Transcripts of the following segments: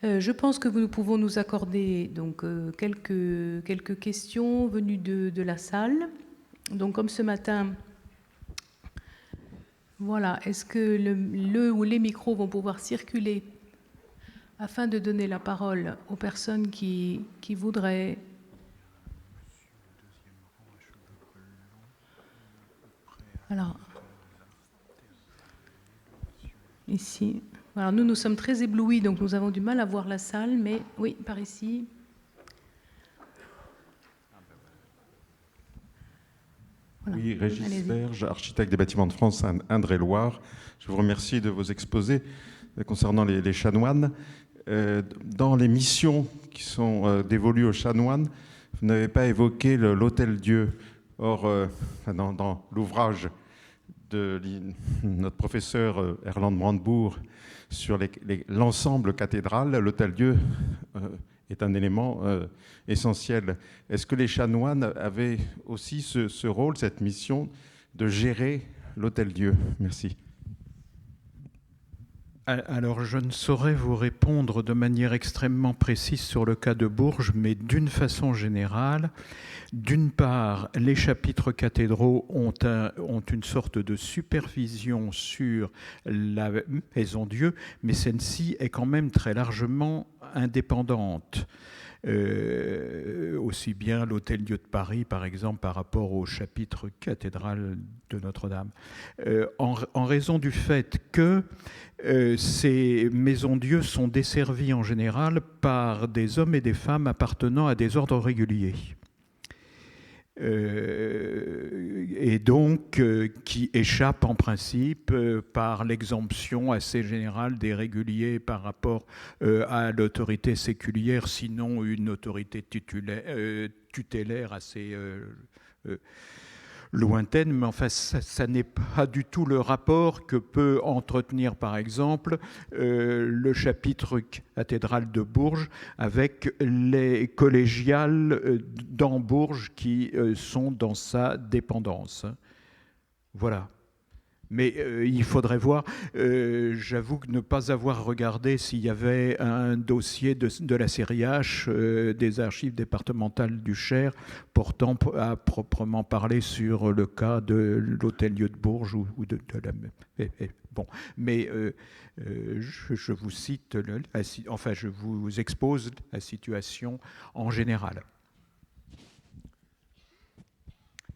Je pense que nous pouvons nous accorder donc, quelques questions venues de la salle. Donc, comme ce matin, voilà, est-ce que le ou les micros vont pouvoir circuler afin de donner la parole aux personnes qui voudraient... Alors, ici. Alors, nous sommes très éblouis, donc nous avons du mal à voir la salle, mais oui, par ici. Voilà. Oui, Régis Verge, architecte des bâtiments de France, Indre-et-Loire. Je vous remercie de vos exposés concernant les chanoines. Dans les missions qui sont dévolues aux chanoines, vous n'avez pas évoqué l'Hôtel-Dieu. Or, dans l'ouvrage de notre professeur Erland Brandebourg sur l'ensemble cathédral, l'Hôtel-Dieu est un élément essentiel. Est-ce que les chanoines avaient aussi ce rôle, cette mission de gérer l'Hôtel-Dieu? Merci. Alors, je ne saurais vous répondre de manière extrêmement précise sur le cas de Bourges, mais d'une façon générale, d'une part, les chapitres cathédraux ont une sorte de supervision sur la Maison-Dieu, mais celle-ci est quand même très largement indépendante. Aussi bien l'Hôtel-Dieu de Paris, par exemple, par rapport au chapitre cathédral de Notre-Dame. En raison du fait que ces maisons-dieux sont desservies en général par des hommes et des femmes appartenant à des ordres réguliers. Et donc qui échappent en principe par l'exemption assez générale des réguliers par rapport à l'autorité séculière, sinon une autorité tutélaire assez lointaine, mais enfin ça n'est pas du tout le rapport que peut entretenir par exemple le chapitre cathédral de Bourges avec les collégiales dans Bourges qui sont dans sa dépendance. Voilà. Mais il faudrait voir, j'avoue ne pas avoir regardé s'il y avait un dossier de la CRIH, des archives départementales du Cher, portant à proprement parler sur le cas de l'Hôtel-Dieu de Bourges ou de la... Bon, mais je vous cite, enfin je vous expose la situation en général.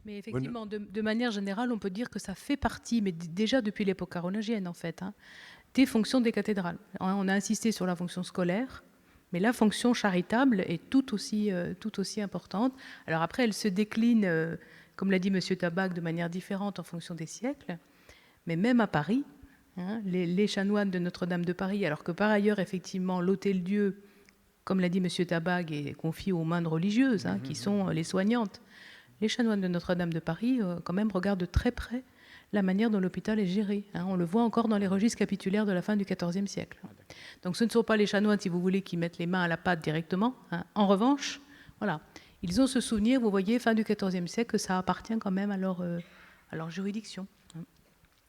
Mais effectivement, de manière générale, on peut dire que ça fait partie, mais déjà depuis l'époque carolingienne en fait, des fonctions des cathédrales. On a insisté sur la fonction scolaire, mais la fonction charitable est tout aussi importante. Alors après, elle se décline, comme l'a dit M. Tabac, de manière différente en fonction des siècles, mais même à Paris, les chanoines de Notre-Dame de Paris, alors que par ailleurs, effectivement, l'Hôtel-Dieu, comme l'a dit M. Tabac, est confié aux mains de religieuses, qui sont les soignantes. Les chanoines de Notre-Dame de Paris, quand même, regardent de très près la manière dont l'hôpital est géré. On le voit encore dans les registres capitulaires de la fin du XIVe siècle. Donc ce ne sont pas les chanoines, si vous voulez, qui mettent les mains à la pâte directement. En revanche, voilà, ils ont ce souvenir, vous voyez, fin du XIVe siècle, que ça appartient quand même à leur juridiction.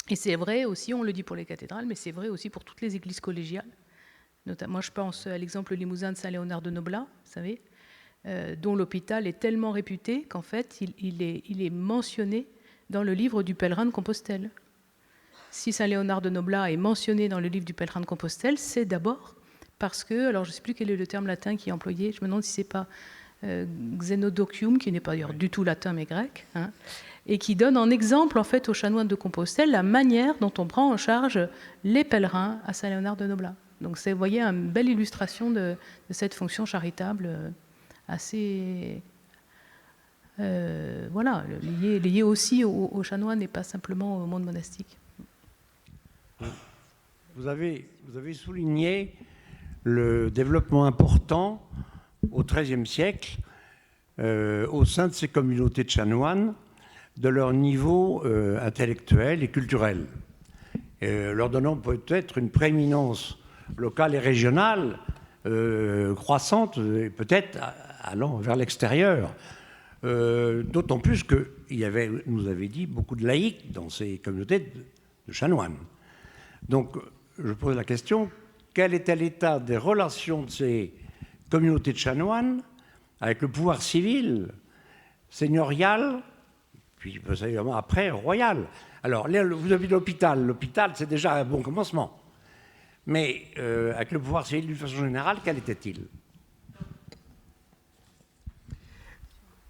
Et c'est vrai aussi, on le dit pour les cathédrales, mais c'est vrai aussi pour toutes les églises collégiales. Notamment, je pense à l'exemple limousin de Saint-Léonard de Noblat, vous savez, dont l'hôpital est tellement réputé qu'en fait, il est mentionné dans le livre du pèlerin de Compostelle. Si Saint-Léonard de Noblat est mentionné dans le livre du pèlerin de Compostelle, c'est d'abord parce que, alors je ne sais plus quel est le terme latin qui est employé, je me demande si ce n'est pas xenodocium, qui n'est pas d'ailleurs du tout latin mais grec, et qui donne en exemple en fait aux chanoines de Compostelle la manière dont on prend en charge les pèlerins à Saint-Léonard de Noblat. Donc c'est, vous voyez, une belle illustration de cette fonction charitable assez voilà, lié aussi aux chanoines et pas simplement au monde monastique. Vous avez souligné le développement important au XIIIe siècle au sein de ces communautés de chanoines, de leur niveau intellectuel et culturel, leur donnant peut-être une prééminence locale et régionale croissante, et peut-être allant vers l'extérieur. D'autant plus qu'il y avait, nous avez dit, beaucoup de laïcs dans ces communautés de chanoines. Donc, je pose la question, quel était l'état des relations de ces communautés de chanoines avec le pouvoir civil, seigneurial, puis évidemment après royal. Alors, vous avez l'hôpital. L'hôpital, c'est déjà un bon commencement. Mais avec le pouvoir civil, d'une façon générale, quel était-il ?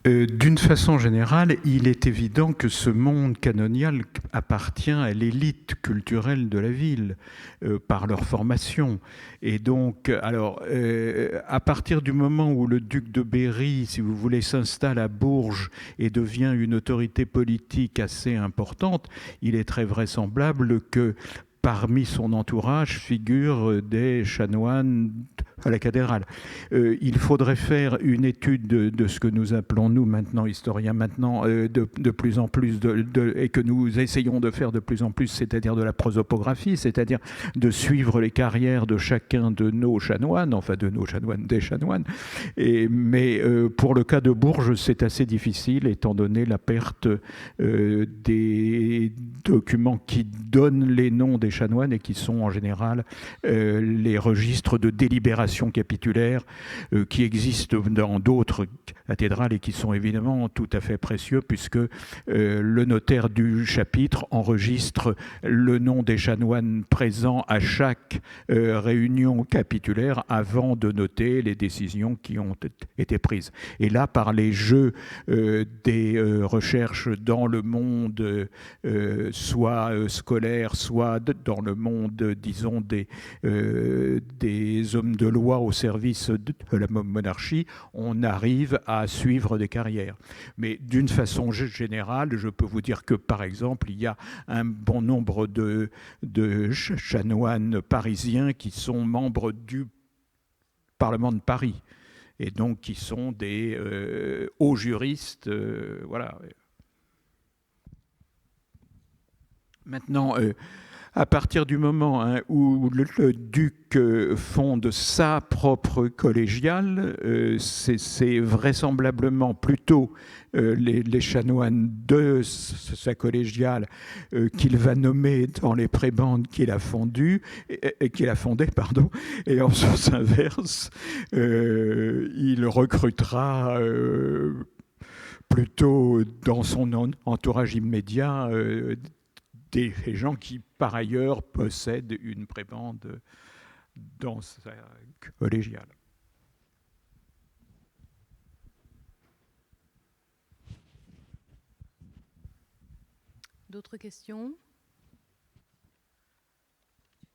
D'une façon générale, il est évident que ce monde canonial appartient à l'élite culturelle de la ville par leur formation. Et donc, alors, à partir du moment où le duc de Berry, si vous voulez, s'installe à Bourges et devient une autorité politique assez importante, il est très vraisemblable que parmi son entourage figurent des chanoines à la cathédrale. Il faudrait faire une étude de ce que nous appelons, nous maintenant, historiens maintenant, de plus en plus, et que nous essayons de faire de plus en plus, c'est-à-dire de la prosopographie, c'est-à-dire de suivre les carrières de chacun de nos chanoines, enfin de nos chanoines, des chanoines. Mais pour le cas de Bourges, c'est assez difficile, étant donné la perte des documents qui donnent les noms des chanoines et qui sont en général les registres de délibération capitulaires qui existent dans d'autres cathédrales et qui sont évidemment tout à fait précieux puisque le notaire du chapitre enregistre le nom des chanoines présents à chaque réunion capitulaire avant de noter les décisions qui ont été prises. Et là, par les jeux des recherches dans le monde soit scolaire, soit dans le monde, disons, des hommes de loi au service de la monarchie, on arrive à suivre des carrières. Mais d'une façon générale, je peux vous dire que, par exemple, il y a un bon nombre de chanoines parisiens qui sont membres du Parlement de Paris, et donc qui sont des hauts juristes, voilà. Maintenant, à partir du moment où le duc fonde sa propre collégiale, c'est vraisemblablement plutôt les chanoines de sa collégiale qu'il va nommer dans les prébendes qu'il a fondées, et en sens inverse, il recrutera plutôt dans son entourage immédiat des gens qui, par ailleurs, possèdent une prébende dans sa collégiale. D'autres questions ?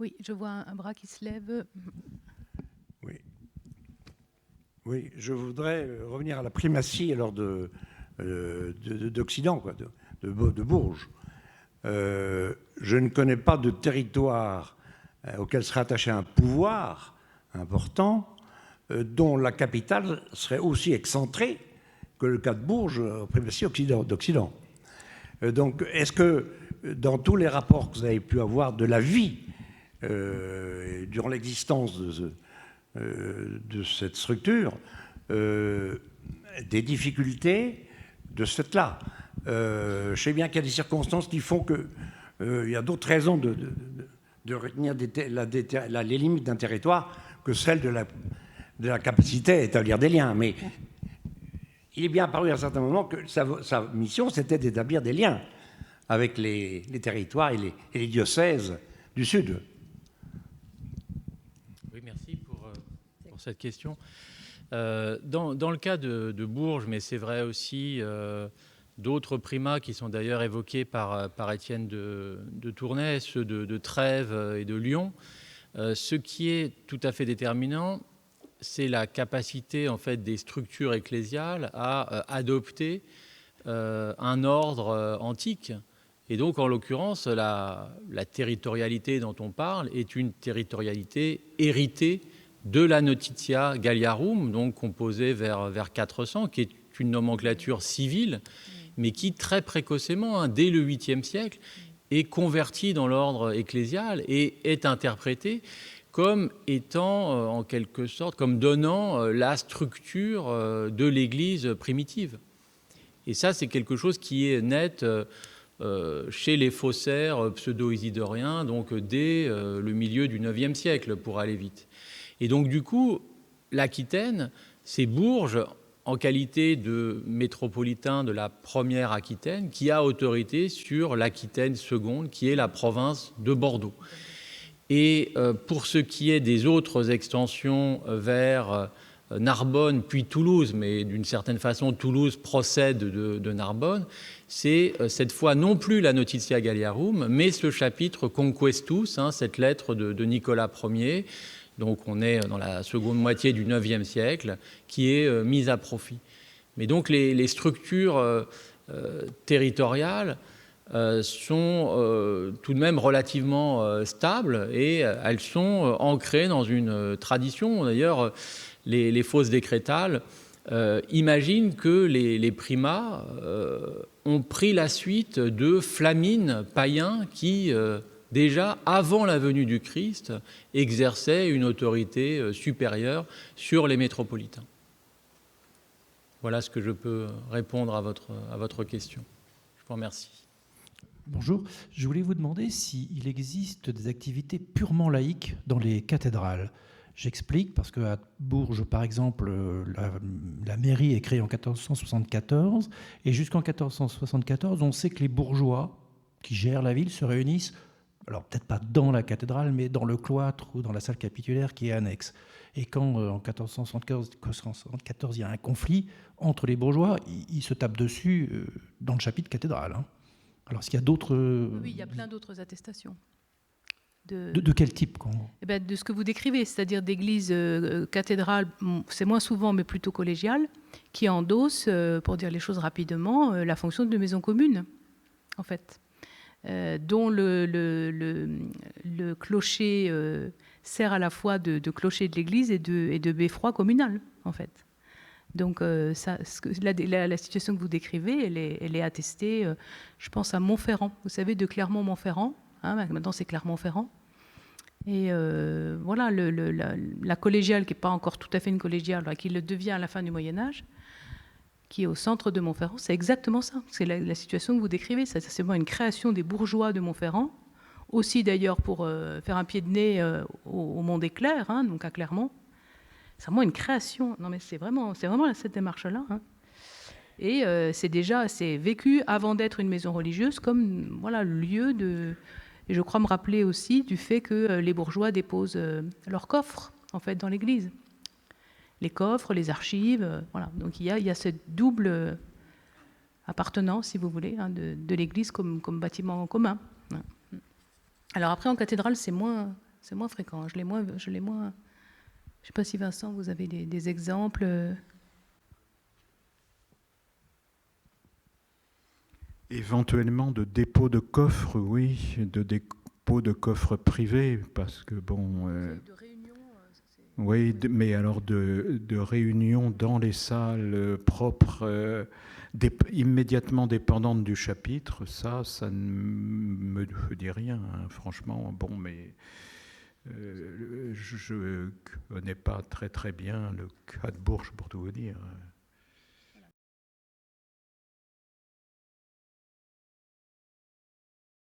Oui, je vois un bras qui se lève. Oui, je voudrais revenir à la primatie alors d'Occident, quoi, de Bourges. Je ne connais pas de territoire auquel serait attaché un pouvoir important dont la capitale serait aussi excentrée que le cas de Bourges, primatie d'Occident. Donc, est-ce que dans tous les rapports que vous avez pu avoir de la vie durant l'existence de cette structure, des difficultés de ce fait-là. Je sais bien qu'il y a des circonstances qui font qu'il y a d'autres raisons de retenir les limites d'un territoire que celles de la capacité à établir des liens. Mais il est bien apparu à un certain moment que sa mission, c'était d'établir des liens avec les territoires et les diocèses du Sud. Oui, merci pour cette question. Dans le cas de Bourges, mais c'est vrai aussi d'autres primats qui sont d'ailleurs évoqués par Étienne de Tournai, ceux de Trèves et de Lyon, ce qui est tout à fait déterminant, c'est la capacité en fait des structures ecclésiales à adopter un ordre antique. Et donc, en l'occurrence, la territorialité dont on parle est une territorialité héritée de la Notitia Galliarum, donc composée vers 400, qui est une nomenclature civile, mais qui très précocement, dès le 8e siècle, est convertie dans l'ordre ecclésial et est interprétée comme étant, en quelque sorte, comme donnant la structure de l'Église primitive. Et ça, c'est quelque chose qui est net chez les faussaires pseudo-isidoriens, donc dès le milieu du IXe siècle, pour aller vite. Et donc, du coup, l'Aquitaine, c'est Bourges, en qualité de métropolitain de la première Aquitaine, qui a autorité sur l'Aquitaine seconde, qui est la province de Bordeaux. Et pour ce qui est des autres extensions vers Narbonne, puis Toulouse, mais d'une certaine façon, Toulouse procède de Narbonne, c'est cette fois non plus la Notitia Galliarum, mais ce chapitre Conquestus, cette lettre de Nicolas Ier, donc on est dans la seconde moitié du IXe siècle, qui est mise à profit. Mais donc les structures territoriales sont tout de même relativement stables et elles sont ancrées dans une tradition. D'ailleurs, les fausses décrétales imaginent que les primats ont pris la suite de flamines païens qui, déjà avant la venue du Christ, exerçaient une autorité supérieure sur les métropolitains. Voilà ce que je peux répondre à votre question. Je vous remercie. Bonjour, je voulais vous demander s'il existe des activités purement laïques dans les cathédrales. J'explique parce qu'à Bourges, par exemple, la mairie est créée en 1474 et jusqu'en 1474, on sait que les bourgeois qui gèrent la ville se réunissent, alors peut-être pas dans la cathédrale, mais dans le cloître ou dans la salle capitulaire qui est annexe. Et quand en 1474, il y a un conflit entre les bourgeois, ils se tapent dessus dans le chapitre cathédrale. Alors, est-ce qu'il y a d'autres... Oui, il y a plein d'autres attestations. De quel type de ce que vous décrivez, c'est-à-dire d'églises cathédrales, c'est moins souvent, mais plutôt collégiales, qui endossent, pour dire les choses rapidement, la fonction de maison commune, en fait, dont le clocher sert à la fois de clocher de l'église et de beffroi communal, en fait. Donc la situation que vous décrivez, elle est attestée, je pense, à Montferrand. Vous savez, de Clermont-Montferrand. Maintenant, c'est Clermont-Ferrand. Et voilà, la collégiale, qui n'est pas encore tout à fait une collégiale, qui le devient à la fin du Moyen-Âge, qui est au centre de Montferrand, c'est exactement ça. C'est la situation que vous décrivez. C'est vraiment une création des bourgeois de Montferrand, aussi d'ailleurs pour faire un pied de nez au Mont des Clercs, donc à Clermont. C'est vraiment une création. Non, mais c'est vraiment cette démarche-là. Et c'est vécu avant d'être une maison religieuse comme voilà, le lieu de... Et je crois me rappeler aussi du fait que les bourgeois déposent leurs coffres, en fait, dans l'église. Les coffres, les archives, voilà. Donc il y a cette double appartenance, si vous voulez, de l'église comme bâtiment commun. Alors après, en cathédrale, c'est moins fréquent. Je l'ai moins... Je ne sais pas si, Vincent, vous avez des exemples. Éventuellement de dépôts de coffres, oui, de dépôts de coffres privés, parce que bon... De réunions, oui, mais alors de réunions dans les salles propres, immédiatement dépendantes du chapitre, ça ne me dit rien, franchement. Bon, mais je ne connais pas très très bien le cas de Bourges, pour tout vous dire.